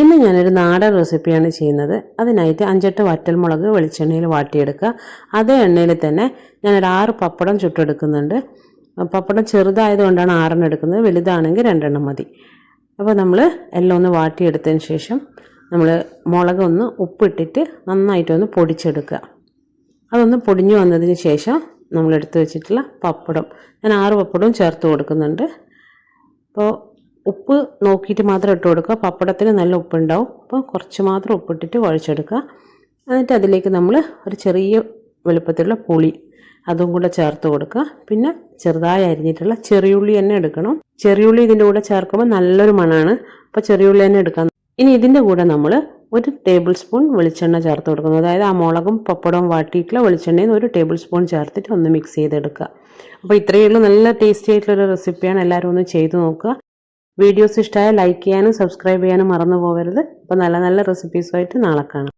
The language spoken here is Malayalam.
ഇന്ന് ഞാനൊരു നാടൻ റെസിപ്പിയാണ് ചെയ്യുന്നത്. അതിനായിട്ട് 5-8 വറ്റൽമുളക് വെളിച്ചെണ്ണയിൽ വാട്ടിയെടുക്കുക. അതേ എണ്ണയിൽ തന്നെ ഞാനൊരു 6 പപ്പടം ചുട്ടെടുക്കുന്നുണ്ട്. പപ്പടം ചെറുതായതുകൊണ്ടാണ് 6 എടുക്കുന്നത്, വലുതാണെങ്കിൽ 2 മതി. അപ്പോൾ നമ്മൾ എല്ലാം ഒന്ന് വാട്ടിയെടുത്തതിന് ശേഷം നമ്മൾ മുളകൊന്ന് ഉപ്പിട്ടിട്ട് നന്നായിട്ടൊന്ന് പൊടിച്ചെടുക്കുക. അതൊന്ന് പൊടിഞ്ഞു വന്നതിന് ശേഷം നമ്മൾ എടുത്ത് വെച്ചിട്ടുള്ള പപ്പടം, ഞാൻ 6 പപ്പടവും ചേർത്ത് കൊടുക്കുന്നുണ്ട്. അപ്പോൾ ഉപ്പ് നോക്കിയിട്ട് മാത്രം ഇട്ട് കൊടുക്കുക. പപ്പടത്തിന് നല്ല ഉപ്പുണ്ടാവും, അപ്പോൾ കുറച്ച് മാത്രം ഉപ്പിട്ടിട്ട് കുഴച്ചെടുക്കുക. എന്നിട്ട് അതിലേക്ക് നമ്മൾ ഒരു ചെറിയ വലുപ്പത്തിലുള്ള പുളി അതും കൂടെ ചേർത്ത് കൊടുക്കുക. പിന്നെ ചെറുതായി അരിഞ്ഞിട്ടുള്ള ചെറിയുള്ളി തന്നെ എടുക്കണം. ചെറിയുള്ളി ഇതിൻ്റെ കൂടെ ചേർക്കുമ്പോൾ നല്ലൊരു മണമാണ്, അപ്പോൾ ചെറിയുള്ളി തന്നെ എടുക്കാം. ഇനി ഇതിൻ്റെ കൂടെ നമ്മൾ 1 ടേബിൾ സ്പൂൺ വെളിച്ചെണ്ണ ചേർത്ത് കൊടുക്കുന്നത്, അതായത് ആ മുളകും പപ്പടവും വാട്ടിയിട്ടുള്ള വെളിച്ചെണ്ണയിൽ 1 ടേബിൾ സ്പൂൺ ചേർത്തിട്ട് ഒന്ന് മിക്സ് ചെയ്തെടുക്കുക. അപ്പോൾ ഇത്രയേ ഉള്ളൂ, നല്ല ടേസ്റ്റി ആയിട്ടുള്ളൊരു റെസിപ്പിയാണ്. എല്ലാവരും ഒന്ന് ചെയ്ത് നോക്കുക. വീഡിയോസ് ഇഷ്ടമായ ലൈക്ക് ചെയ്യാനും സബ്സ്ക്രൈബ് ചെയ്യാനും മറന്നു പോകരുത്. അപ്പോൾ നല്ല നല്ല റെസിപ്പീസുമായിട്ട് നാളെ കാണാം.